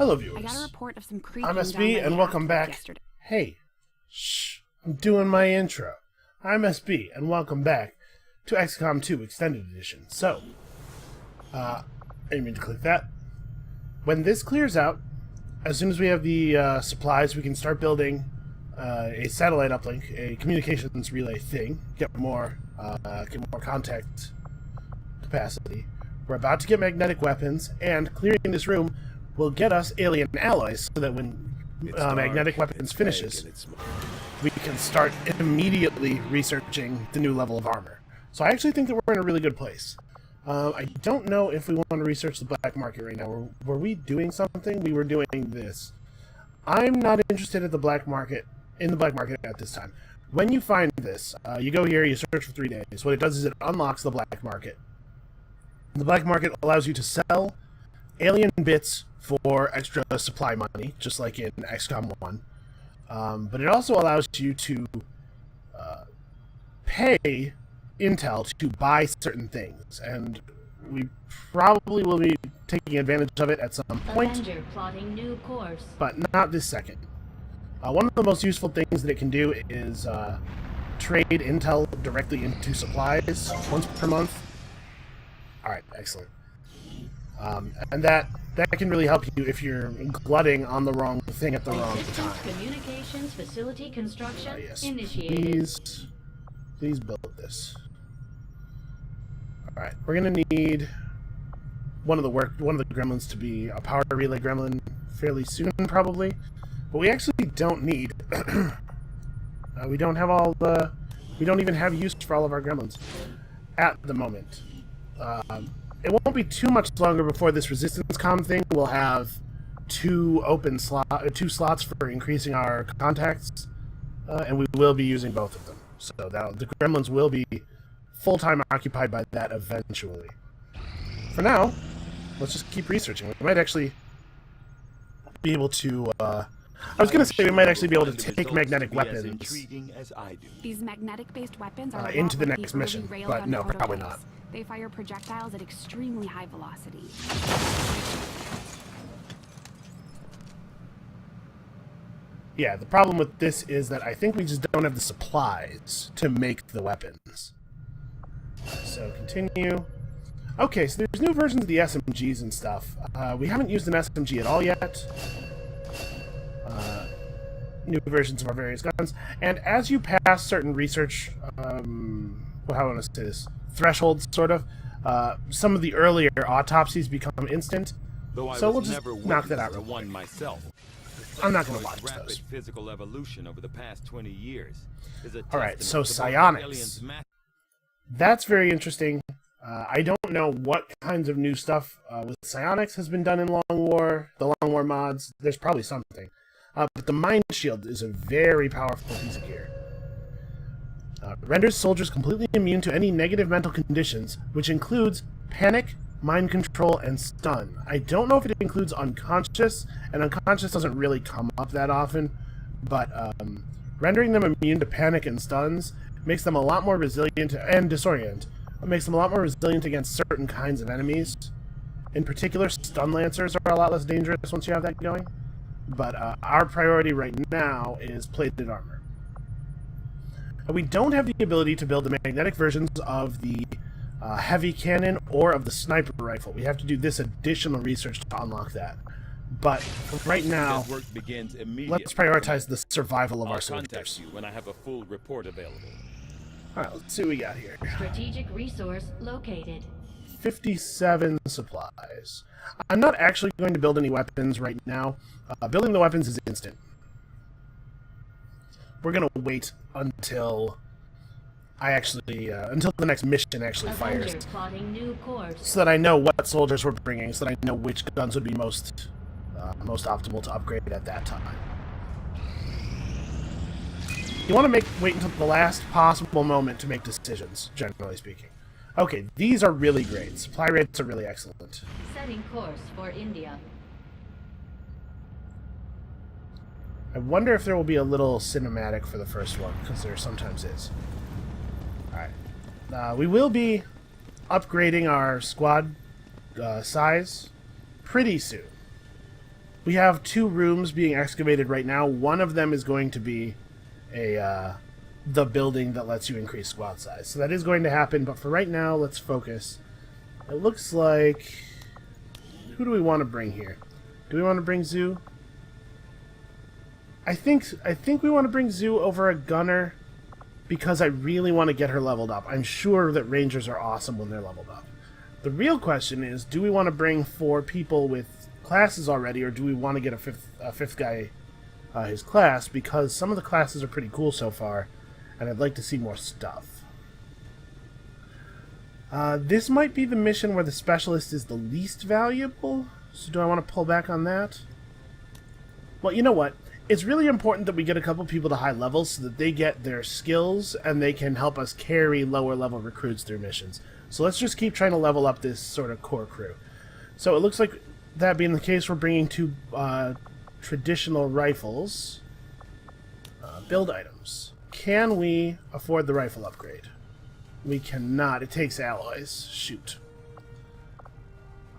Hello, I got a viewers. report of some creaking I'm down SB, by and the welcome aft back. yesterday. Hey, shh, I'm doing my intro. I'm SB, and welcome back to XCOM 2 Extended Edition. So, I didn't mean to click that. When this clears out, as soon as we have the supplies, we can start building a satellite uplink, a communications relay thing, get more contact capacity. We're about to get magnetic weapons, and clearing this room will get us alien alloys, so that when magnetic weapons finishes, we can start immediately researching the new level of armor. So I actually think that we're in a really good place. I don't know if we want to research the black market right now. Were we doing something? We were doing this. I'm not interested in the black market at this time. When you find this, you go here, you search for 3 days. What it does is it unlocks the black market. The black market allows you to sell alien bits for extra supply money, just like in XCOM 1. But it also allows you to pay intel to buy certain things, and we probably will be taking advantage of it at some point. Avenger plotting new course. But not this second. One of the most useful things that it can do is trade intel directly into supplies once per month. Alright, excellent. And that can really help you if you're glutting on the wrong thing at the wrong time. Communications facility construction Yes, initiated. please build this. Alright, we're gonna need one of the gremlins to be a power relay gremlin fairly soon, probably. But we actually don't need we don't even have use for all of our gremlins at the moment. It won't be too much longer before this resistance comm thing will have two slots for increasing our contacts, and we will be using both of them. So the gremlins will be full-time occupied by that eventually. For now, let's just keep researching. We might actually be able to. I was going to say we might actually be able to take magnetic weapons These magnetic-based weapons are into the like next early mission, railgun but no, probably prototypes. not. They fire projectiles at extremely high velocity. Yeah, the problem with this is that I think we just don't have the supplies to make the weapons. So, continue. Okay, so there's new versions of the SMGs and stuff. We haven't used an SMG at all yet. New versions of our various guns. And as you pass certain research, how do I want to say this? Thresholds, sort of. Some of the earlier autopsies become instant. So we'll just knock that out real quick. I'm not going to watch those. Physical evolution over the past 20 years. Alright, so psionics. That's very interesting. I don't know what kinds of new stuff with psionics has been done in Long War, the Long War mods. There's probably something. But the Mind Shield is a very powerful piece of gear. Renders soldiers completely immune to any negative mental conditions, which includes panic, mind control, and stun. I don't know if it includes unconscious, and unconscious doesn't really come up that often, but rendering them immune to panic and stuns makes them a lot more resilient and disorient. It makes them a lot more resilient against certain kinds of enemies. In particular, stun lancers are a lot less dangerous once you have that going. But our priority right now is plated armor. We don't have the ability to build the magnetic versions of the heavy cannon or of the sniper rifle. We have to do this additional research to unlock that. But right now, let's prioritize the survival of our soldiers. Contact you when I have a full report available. Alright, let's see what we got here. Strategic resource located. 57 supplies. I'm not actually going to build any weapons right now. Building the weapons is instant. We're going to wait until until the next mission actually fires. Plotting new course. So that I know what soldiers we're bringing, so that I know which guns would be most optimal to upgrade at that time. You want to wait until the last possible moment to make decisions, generally speaking. Okay, these are really great. Supply rates are really excellent. Setting course for India. I wonder if there will be a little cinematic for the first one, because there sometimes is. Alright. We will be upgrading our squad size pretty soon. We have 2 rooms being excavated right now. One of them is going to be the building that lets you increase squad size. So that is going to happen, but for right now, let's focus. It looks like... Who do we want to bring here? Do we want to bring Zoo? I think we want to bring Zoo over a gunner because I really want to get her leveled up. I'm sure that Rangers are awesome when they're leveled up. The real question is, do we want to bring 4 people with classes already, or do we want to get a fifth guy his class? Because some of the classes are pretty cool so far, and I'd like to see more stuff. This might be the mission where the specialist is the least valuable, so do I want to pull back on that? Well, you know what? It's really important that we get a couple people to high levels so that they get their skills and they can help us carry lower level recruits through missions. So let's just keep trying to level up this sort of core crew. So it looks like, that being the case, we're bringing 2 traditional rifles. Build items. Can we afford the rifle upgrade? We cannot. It takes alloys. Shoot.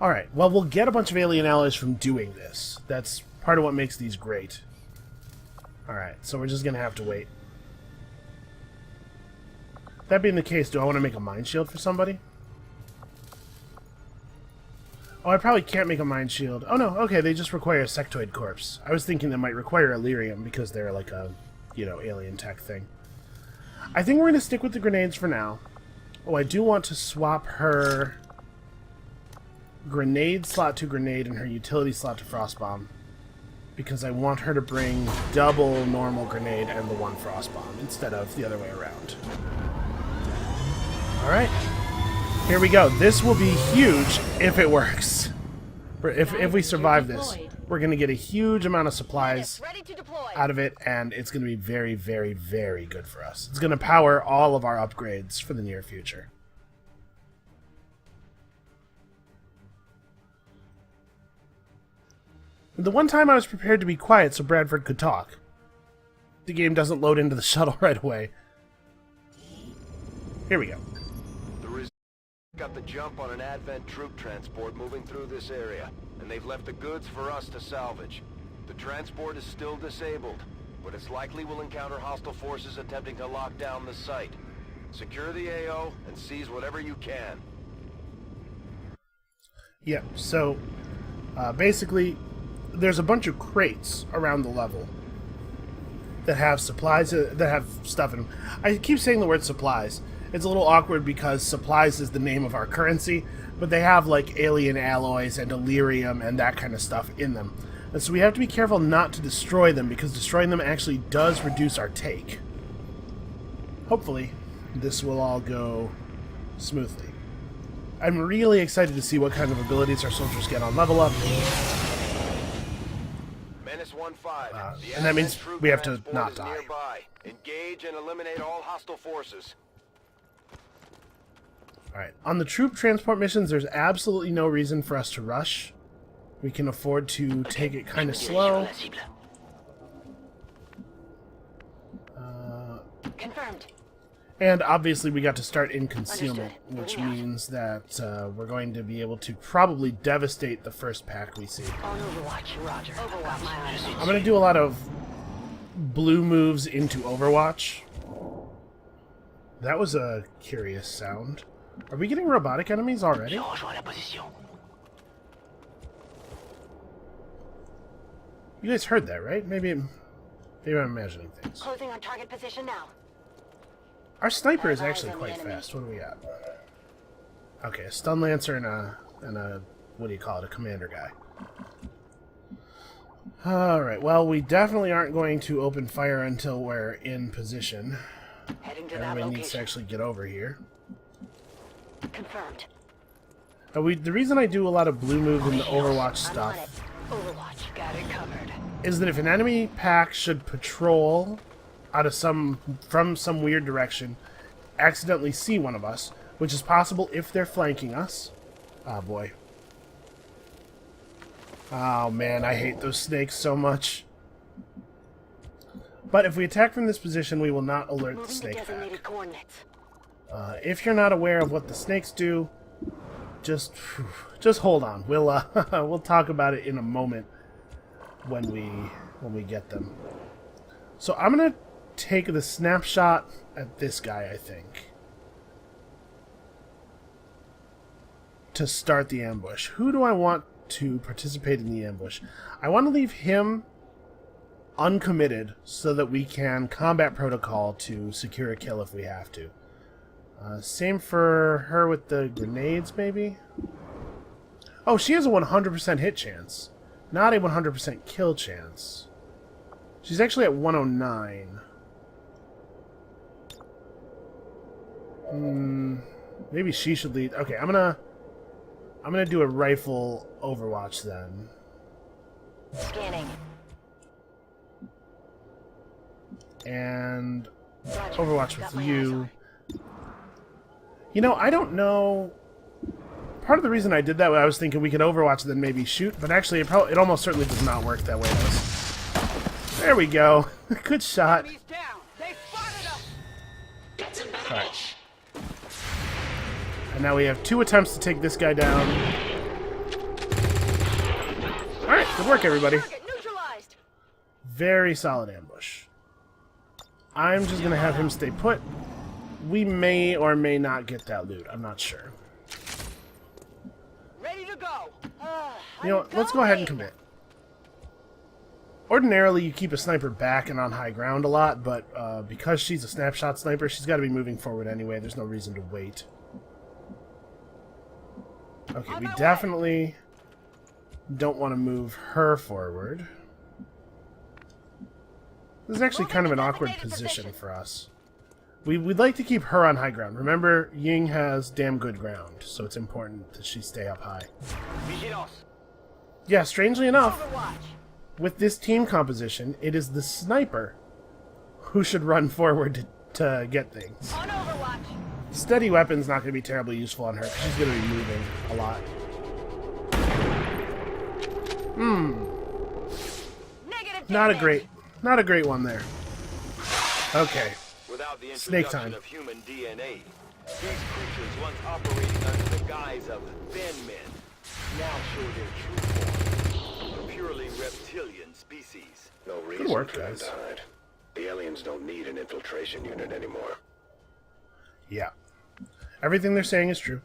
Alright, well, we'll get a bunch of alien alloys from doing this. That's part of what makes these great. Alright, so we're just going to have to wait. That being the case, do I want to make a mine shield for somebody? Oh, I probably can't make a mine shield. Oh, no, okay, they just require a sectoid corpse. I was thinking they might require Illyrium because they're like a, you know, alien tech thing. I think we're going to stick with the grenades for now. Oh, I do want to swap her grenade slot to grenade and her utility slot to frostbomb, because I want her to bring double normal grenade and the 1 frostbomb instead of the other way around. Alright. Here we go. This will be huge if it works. If we survive this, we're going to get a huge amount of supplies out of it, and it's going to be very, very, very good for us. It's going to power all of our upgrades for the near future. The one time I was prepared to be quiet so Bradford could talk. The game doesn't load into the shuttle right away. Here we go. The Reserve got the jump on an Advent troop transport moving through this area, and they've left the goods for us to salvage. The transport is still disabled, but it's likely we'll encounter hostile forces attempting to lock down the site. Secure the AO and seize whatever you can. Yep, so basically there's a bunch of crates around the level that have supplies, that have stuff in them. I keep saying the word supplies. It's a little awkward because supplies is the name of our currency, but they have like alien alloys and Illyrium and that kind of stuff in them. And so we have to be careful not to destroy them, because destroying them actually does reduce our take. Hopefully, this will all go smoothly. I'm really excited to see what kind of abilities our soldiers get on level up. And that means we have to not die. Engage and eliminate all hostile forces. Alright, on the troop transport missions, there's absolutely no reason for us to rush. We can afford to take it kind of slow. Confirmed. And obviously we got to start in concealment, which means that we're going to be able to probably devastate the first pack we see. On Overwatch. Roger. Overwatch. My eyes. I'm going to do a lot of blue moves into Overwatch. That was a curious sound. Are we getting robotic enemies already? You guys heard that, right? Maybe I'm imagining things. Closing on target position now. Our sniper is actually quite fast. What do we got? Okay, a stun lancer and a what do you call it? A commander guy. Alright, well, we definitely aren't going to open fire until we're in position. Everybody needs to actually get over here. Confirmed. The reason I do a lot of blue moves in the Overwatch stuff Overwatch. Got it covered. is that if an enemy pack should patrol out of from some weird direction, accidentally see one of us, which is possible if they're flanking us. Oh boy. Oh man, I hate those snakes so much. But if we attack from this position, we will not alert the snake pack. If you're not aware of what the snakes do, just hold on. We'll we'll talk about it in a moment. when we get them. So I'm gonna take the snapshot at this guy, I think, to start the ambush. Who do I want to participate in the ambush? I want to leave him uncommitted so that we can combat protocol to secure a kill if we have to. Same for her with the grenades, maybe? Oh, she has a 100% hit chance, not a 100% kill chance. She's actually at 109. Maybe she should lead. Okay, I'm gonna do a rifle Overwatch then. Scanning. And Roger. Overwatch Got with my eyes you. on. You know, I don't know. Part of the reason I did that, I was thinking we could Overwatch and then maybe shoot, but actually it almost certainly does not work that way. There we go. Good shot. Alright. And now we have 2 attempts to take this guy down. Alright, good work, everybody. Neutralized. Very solid ambush. I'm just going to have him stay put. We may or may not get that loot. I'm not sure. Ready to go. You know what? Let's go ahead and commit. Ordinarily, you keep a sniper back and on high ground a lot, but because she's a snapshot sniper, she's got to be moving forward anyway. There's no reason to wait. Okay, we definitely don't want to move her forward. This is actually kind of an awkward position for us. We'd like to keep her on high ground. Remember, Ying has damn good ground, so it's important that she stay up high. Yeah, strangely enough, with this team composition, it is the sniper who should run forward to get things. On Overwatch. Steady weapon's not going to be terribly useful on her, because she's going to be moving a lot. Not a great one there. Okay. Without the Snake introduction time. of human DNA, these creatures once operating under the guise of thin men now show their true form. A purely reptilian species. No reason work, for them guys. to hide. The aliens don't need an infiltration unit anymore. Yeah. Everything they're saying is true.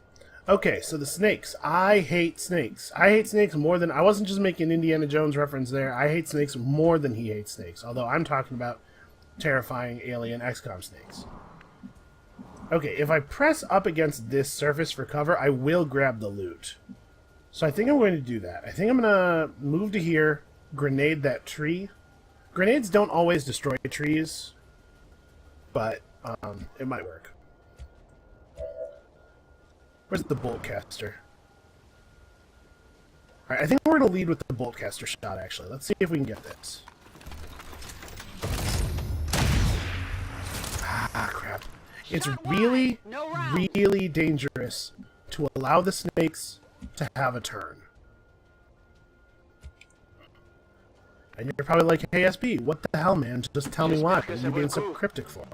Okay, so the snakes. I hate snakes. I hate snakes more than... I wasn't just making Indiana Jones reference there. I hate snakes more than he hates snakes. Although I'm talking about terrifying alien XCOM snakes. Okay, if I press up against this surface for cover, I will grab the loot. So I think I'm going to do that. I think I'm going to move to here, grenade that tree. Grenades don't always destroy trees, but it might work. Where's the bolt caster? Alright, I think we're going to lead with the bolt caster shot, actually. Let's see if we can get this. Ah, crap. It's really, really dangerous to allow the snakes to have a turn. And you're probably like, hey, SB, what the hell, man? Just tell me why. What are you being so cryptic for?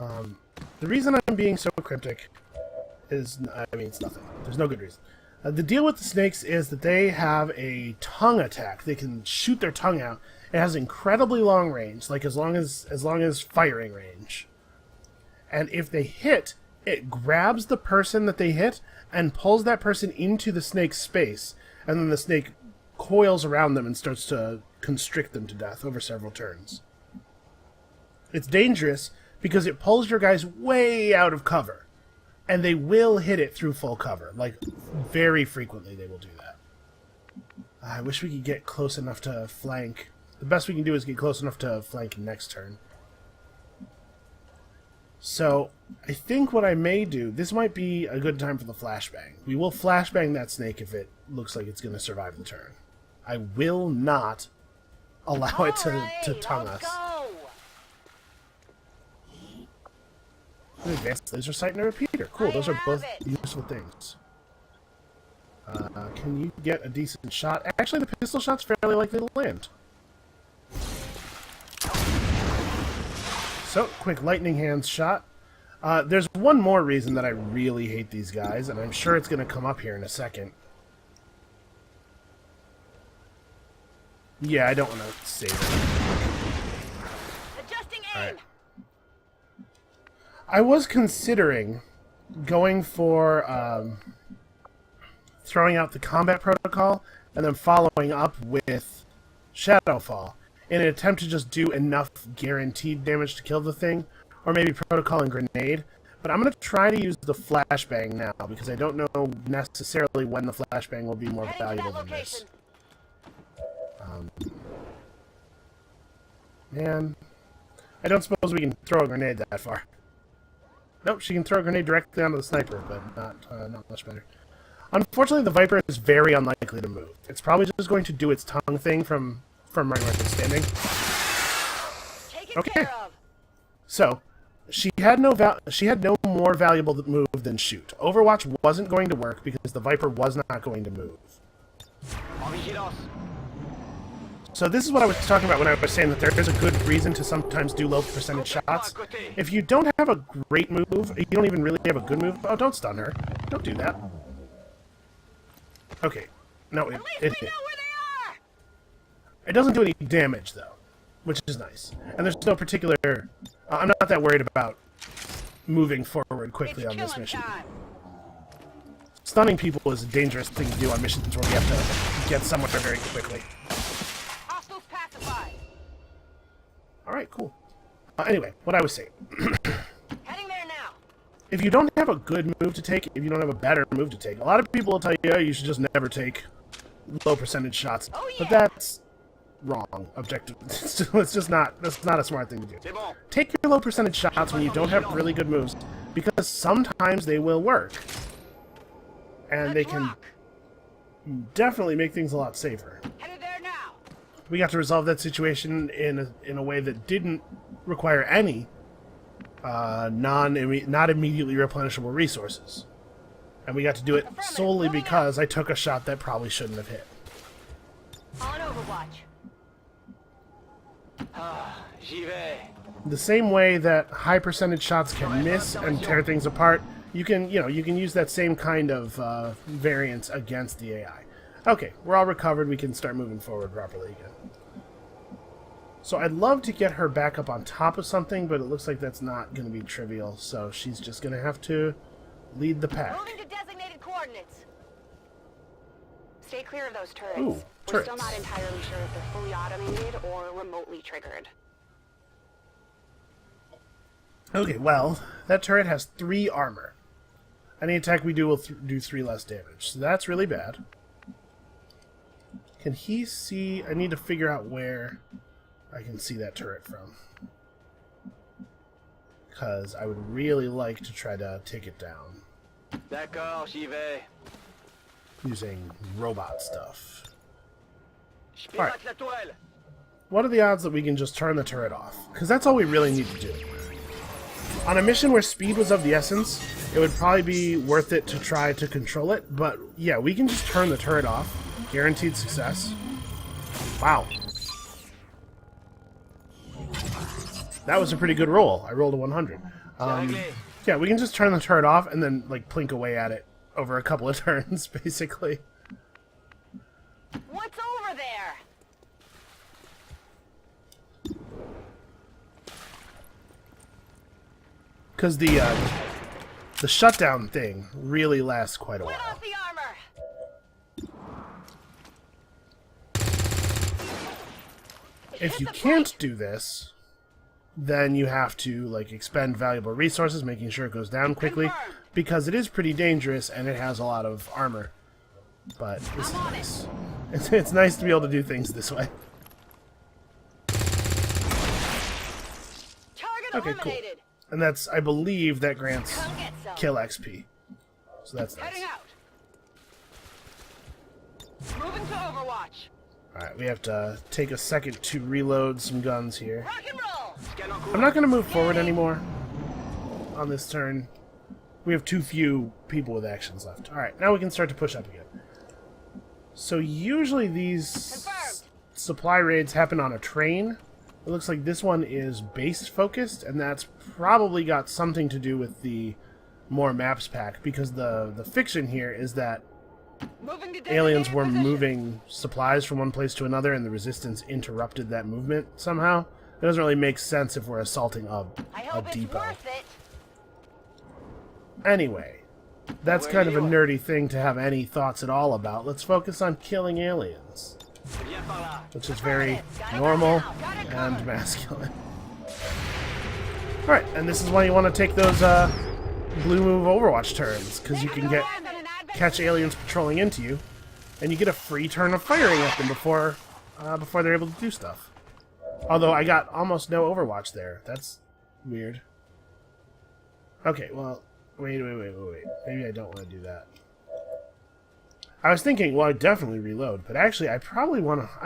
The reason I'm being so cryptic is, I mean, it's nothing. There's no good reason. The deal with the snakes is that they have a tongue attack. They can shoot their tongue out. It has incredibly long range, like as long as firing range. And if they hit, it grabs the person that they hit and pulls that person into the snake's space, and then the snake coils around them and starts to constrict them to death over several turns. It's dangerous because it pulls your guys way out of cover. And they will hit it through full cover. Like, very frequently they will do that. I wish we could get close enough to flank. The best we can do is get close enough to flank next turn. So, I think what I may do, this might be a good time for the flashbang. We will flashbang that snake if it looks like it's going to survive the turn. I will not allow it to tongue us. Advanced laser sight and a repeater. Cool, those are both useful things. Can you get a decent shot? Actually, the pistol shot's fairly likely to land. So, quick lightning hands shot. There's one more reason that I really hate these guys, and I'm sure it's going to come up here in a second. Yeah, I don't want to save it. Adjusting aim. Alright. I was considering going for throwing out the combat protocol and then following up with Shadowfall in an attempt to just do enough guaranteed damage to kill the thing, or maybe protocol and grenade. But I'm going to try to use the flashbang now, because I don't know necessarily when the flashbang will be more Heading to valuable that than this. location. Man, I don't suppose we can throw a grenade that far. Nope, she can throw a grenade directly onto the sniper, but not much better. Unfortunately, the Viper is very unlikely to move. It's probably just going to do its tongue thing from right where it's standing. Taken Okay. care of. So, she had no more valuable move than shoot. Overwatch wasn't going to work because the Viper was not going to move. So this is what I was talking about when I was saying that there is a good reason to sometimes do low percentage shots. If you don't have a great move, you don't even really have a good move. Oh, don't stun her. Don't do that. Okay. No, it We hit. know where they are. It doesn't do any damage, though, which is nice. And there's no particular... I'm not that worried about moving forward quickly It's on this killing mission. time. Stunning people is a dangerous thing to do on missions where you have to get somewhere very quickly. Hostiles pacified. Alright, cool. Anyway, what I was saying. Heading there now. If you don't have a good move to take, if you don't have a better move to take, a lot of people will tell you, oh, you should just never take low percentage shots. Oh, But yeah. that's wrong. Objective. It's just not, that's not a smart thing to do. Take your low percentage shots when you don't have really good moves, because sometimes they will work. And they can rock. definitely make things a lot safer. Headed there now. We got to resolve that situation in a way that didn't require any not immediately replenishable resources, and we got to do it solely because I took a shot that probably shouldn't have hit. On Overwatch. The same way that high percentage shots can miss and tear things apart, you can use that same kind of variance against the AI. Okay, we're all recovered. We can start moving forward properly again. So I'd love to get her back up on top of something, but it looks like that's not going to be trivial, so she's just going to have to lead the pack. Moving to designated coordinates. Stay clear of those turrets. Ooh, We're turrets. still not entirely sure if they're fully automated or remotely triggered. Okay, well, that turret has 3 armor. Any attack we do will do 3 less damage, so that's really bad. Can he see... I need to figure out where I can see that turret from. Because I would really like to try to take it down. D'accord, j'y vais. Using robot stuff. Je Alright. pilote la toile. What are the odds that we can just turn the turret off? Because that's all we really need to do. On a mission where speed was of the essence, it would probably be worth it to try to control it, but yeah, we can just turn the turret off. Guaranteed success. Wow. That was a pretty good roll. I rolled a 100. Yeah, we can just turn the turret off and then, like, plink away at it over a couple of turns, basically. What's over there? Because the shutdown thing really lasts quite a Wet while. off the armor. If you can't do this, then you have to like expend valuable resources, making sure it goes down quickly, because it is pretty dangerous and it has a lot of armor. But this is nice. It's nice to be able to do things this way. Target Okay, cool. eliminated. And that's, I believe, that grants Come get some. kill XP. So that's nice. Heading out. Moving to Overwatch. Alright, we have to take a second to reload some guns here. Rock and roll. I'm not going to move forward anymore on this turn. We have too few people with actions left. Alright, now we can start to push up again. So usually these Confirmed. supply raids happen on a train. It looks like this one is base focused, and that's probably got something to do with the more maps pack, because the fiction here is that Moving to aliens designated were position. moving supplies from one place to another and the resistance interrupted that movement somehow. It doesn't really make sense if we're assaulting I a hope it's depot. worth it. Anyway, that's Where kind of a you at? nerdy thing to have any thoughts at all about. Let's focus on killing aliens, which is very normal and masculine. Alright, and this is why you want to take those blue move Overwatch turns, because you can catch aliens patrolling into you, and you get a free turn of firing at them before they're able to do stuff. Although I got almost no Overwatch there. That's weird. Okay, well, wait. Maybe I don't want to do that. I was thinking, well, I definitely reload, but actually I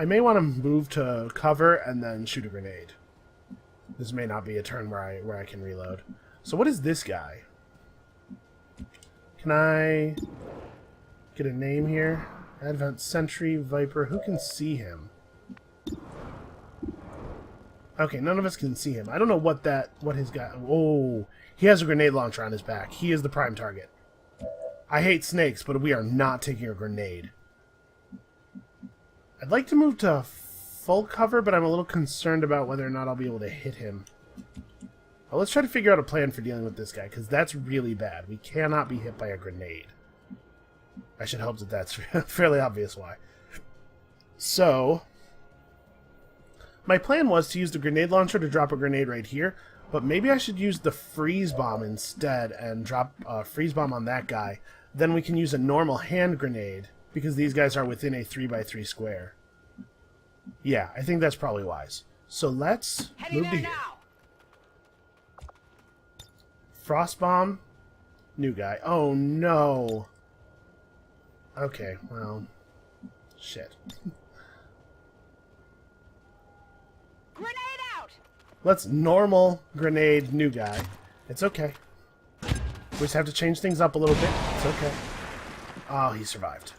may want to move to cover and then shoot a grenade. This may not be a turn where I can reload. So what is this guy? Can I get a name here? Advent Sentry, Viper. Who can see him? Okay, none of us can see him. I don't know what his guy... Oh, he has a grenade launcher on his back. He is the prime target. I hate snakes, but we are not taking a grenade. I'd like to move to full cover, but I'm a little concerned about whether or not I'll be able to hit him. Well, let's try to figure out a plan for dealing with this guy, because that's really bad. We cannot be hit by a grenade. I should hope that that's fairly obvious why. So, my plan was to use the grenade launcher to drop a grenade right here, but maybe I should use the freeze bomb instead and drop a freeze bomb on that guy. Then we can use a normal hand grenade, because these guys are within a 3x3 square. Yeah, I think that's probably wise. So let's move to here. Frost bomb. New guy. Oh no. Okay, well, shit. Grenade out. Let's normal grenade new guy. It's okay. We just have to change things up a little bit. It's okay. Oh, he survived.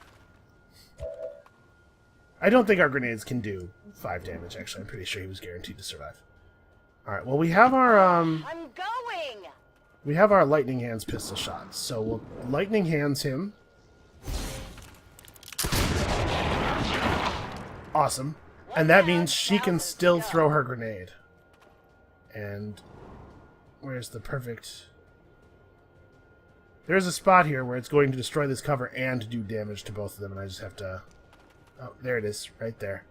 I don't think our grenades can do 5 damage, actually. I'm pretty sure he was guaranteed to survive. Alright, well, we have our, I'm going. we have our lightning hands pistol shots. So we'll lightning hands him. Awesome. And that means she can still throw her grenade. And where's the perfect... There's a spot here where it's going to destroy this cover and do damage to both of them, and I just have to... Oh, there it is, right there.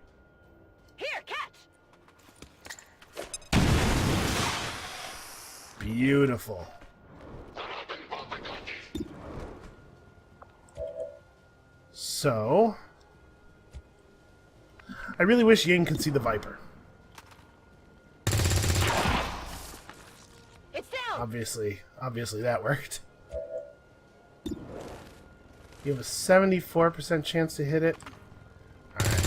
Here, catch. Beautiful. So... I really wish Ying could see the Viper. It's down. Obviously that worked. You have a 74% chance to hit it. Alright.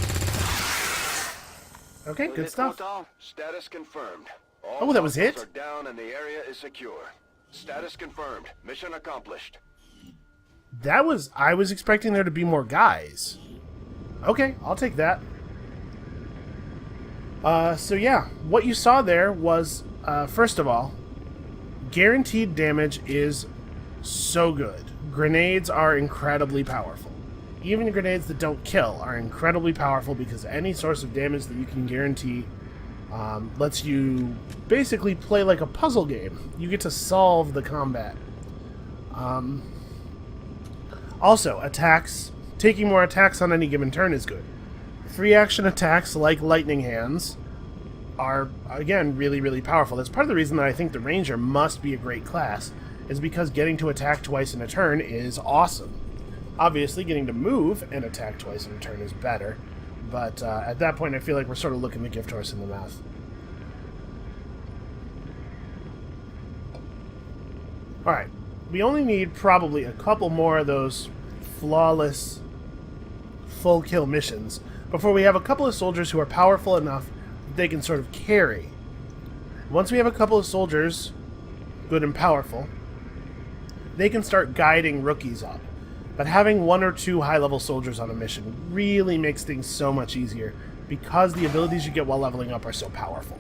Okay, good stuff. Status confirmed. Oh, that was it? Are down and the area is secure. Status confirmed. Mission accomplished. That was... I was expecting there to be more guys. Okay, I'll take that. So yeah, what you saw there was, first of all, guaranteed damage is so good. Grenades are incredibly powerful. Even grenades that don't kill are incredibly powerful because any source of damage that you can guarantee lets you basically play like a puzzle game. You get to solve the combat. Also, attacks. Taking more attacks on any given turn is good. Free action attacks like lightning hands are, again, really, really powerful. That's part of the reason that I think the Ranger must be a great class, is because getting to attack twice in a turn is awesome. Obviously, getting to move and attack twice in a turn is better, but at that point I feel like we're sort of looking the gift horse in the mouth. Alright, we only need probably a couple more of those flawless full kill missions before we have a couple of soldiers who are powerful enough that they can sort of carry. Once we have a couple of soldiers, good and powerful, they can start guiding rookies up. But having 1 or 2 high-level soldiers on a mission really makes things so much easier because the abilities you get while leveling up are so powerful.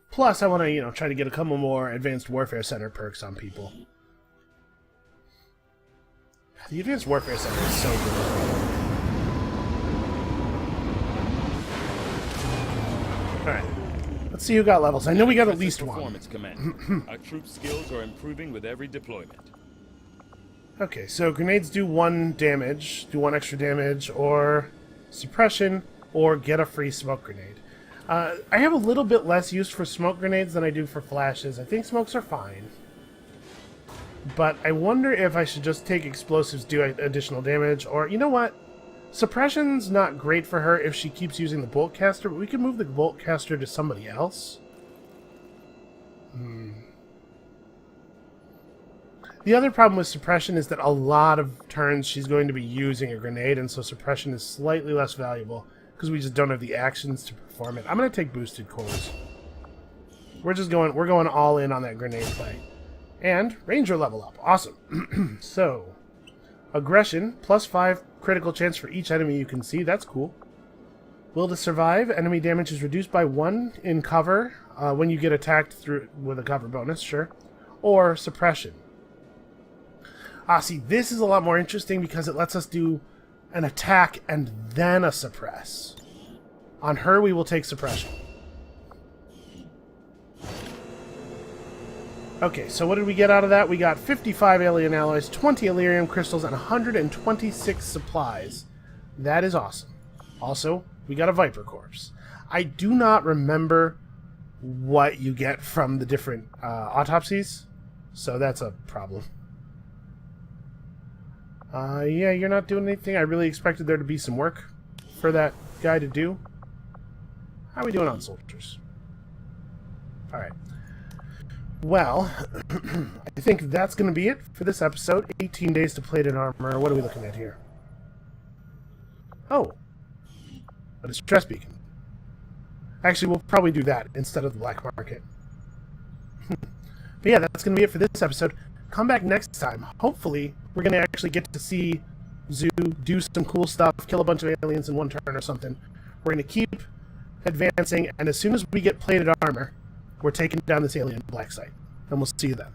Plus, I want to, try to get a couple more Advanced Warfare Center perks on people. The Advanced Warfare Center is so good. Alright. Let's see who got levels. I know we got at least one. Performance command. Our troop skills are improving with every deployment. Okay, so grenades do 1 damage, do 1 extra damage, or suppression, or get a free smoke grenade. I have a little bit less use for smoke grenades than I do for flashes. I think smokes are fine. But I wonder if I should just take explosives, do additional damage, or you know what? Suppression's not great for her if she keeps using the bolt caster, but we can move the bolt caster to somebody else. The other problem with suppression is that a lot of turns she's going to be using a grenade, and so suppression is slightly less valuable because we just don't have the actions to perform it. I'm going to take boosted cores. We're going all in on that grenade play. And ranger level up. Awesome. So, aggression, +5 critical chance for each enemy you can see. That's cool. Will to survive. Enemy damage is reduced by 1 in cover when you get attacked through with a cover bonus, sure. Or suppression. See, this is a lot more interesting because it lets us do an attack and then a suppress. On her, we will take suppression. Okay, so what did we get out of that? We got 55 alien alloys, 20 Elerium crystals, and 126 supplies. That is awesome. Also, we got a Viper Corpse. I do not remember what you get from the different autopsies, so that's a problem. Yeah, you're not doing anything. I really expected there to be some work for that guy to do. How are we doing on soldiers? Alright. Well, I think that's going to be it for this episode. 18 days to plated armor. What are we looking at here? Oh. A distress beacon. Actually, we'll probably do that instead of the black market. But yeah, that's going to be it for this episode. Come back next time. Hopefully, we're going to actually get to see Zoo do some cool stuff, kill a bunch of aliens in one turn or something. We're going to keep advancing, and as soon as we get plated armor, we're taking down this alien black site. And we'll see you then.